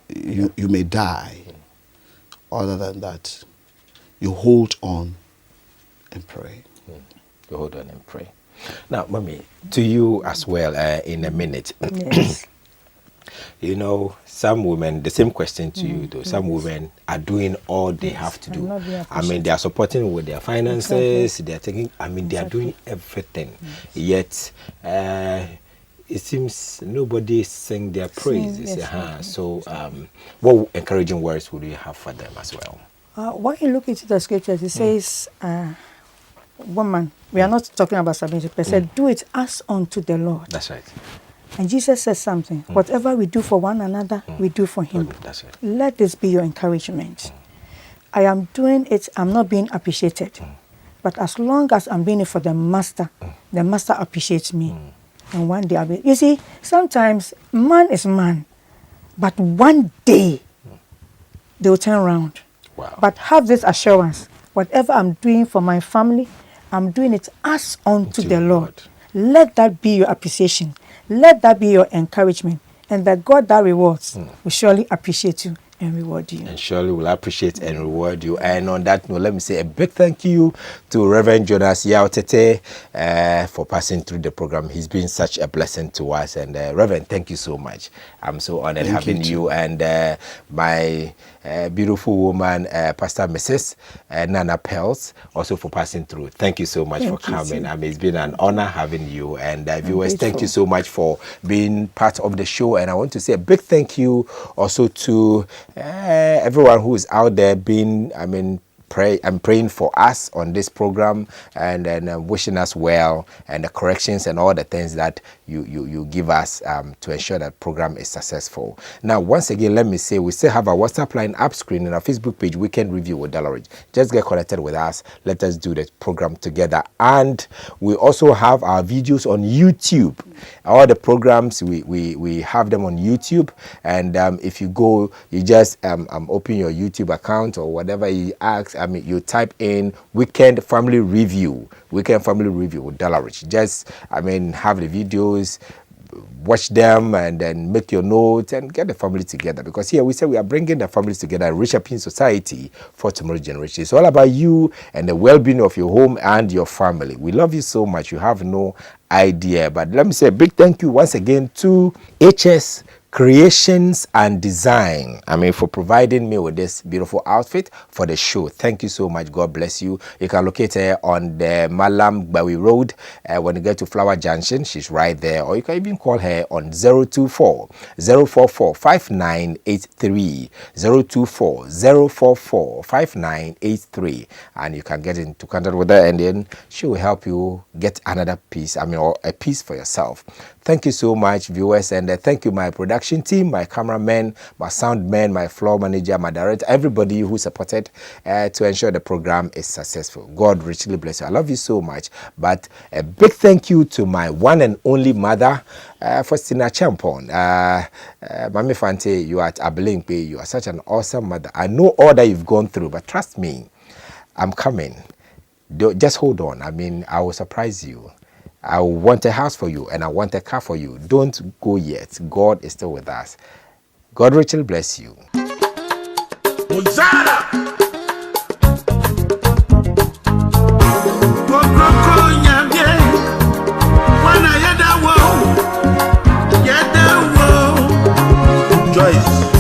you may die. Other than that, you hold on and pray. You hold on and pray. Now, Mommy, to you as well, in a minute. Yes. You know, some women, the same question to you though, some women are doing all they have to do. I mean, they are supporting with their finances, they are taking, I mean, they are doing everything. Yet, it seems nobody sing their praises. So, what encouraging words would you have for them as well? When you look into the scriptures, it says, woman, we are not talking about submission, but said, do it as unto the Lord. That's right. And Jesus says something, whatever we do for one another, we do for him. That's right. Let this be your encouragement. I am doing it, I'm not being appreciated. But as long as I'm doing it for the master appreciates me. And one day I'll be, you see, sometimes man is man, but one day they will turn around. Wow. But have this assurance, whatever I'm doing for my family, I'm doing it as unto the Lord. Let that be your appreciation. Let that be your encouragement. And that God that rewards will surely appreciate you and reward you. And surely will appreciate and reward you. And on that note, let me say a big thank you to Reverend Jonas Yautete for passing through the program. He's been such a blessing to us. And Reverend, thank you so much. I'm so honored having you and my beautiful woman, Pastor Mrs. Nana Pels, also for passing through. Thank you so much for coming. I mean, it's been an honor having you. And viewers, thank you so much for being part of the show. And I want to say a big thank you also to everyone who is out there being, praying for us on this program and wishing us well, and the corrections and all the things that you give us to ensure that program is successful. Now, once again, let me say we still have our WhatsApp line up screen and our Facebook page, Weekend Review with Dollarich. Just get connected with us. Let us do the program together. And we also have our videos on YouTube. All the programs, we have them on YouTube. And if you go, you just open your YouTube account or whatever you ask. You type in Weekend Family Review with Dollarich. Just, have the videos, watch them, and then make your notes and get the family together. Because here we say we are bringing the families together and reshaping society for tomorrow's generation. It's all about you and the well-being of your home and your family. We love you so much. You have no idea. But let me say a big thank you once again to HS Creations and Design, for providing me with this beautiful outfit for the show. Thank you so much. God bless you. You can locate her on the Malam Bawi Road. When you get to Flower Junction, she's right there. Or you can even call her on 024-044-5983. 024-044-5983. And you can get into contact with her, and then she will help you get another piece, or a piece for yourself. Thank you so much, viewers, and thank you, my production team, my cameraman, my sound man, my floor manager, my director, everybody who supported to ensure the program is successful. God richly bless you. I love you so much. But a big thank you to my one and only mother, Faustina Champon. Mami Fante, you are at Abelinkwe. You are such an awesome mother. I know all that you've gone through, but trust me, I'm coming. Just hold on. I will surprise you. I want a house for you and I want a car for you. Don't go yet. God is still with us. God richly bless you. Joyce.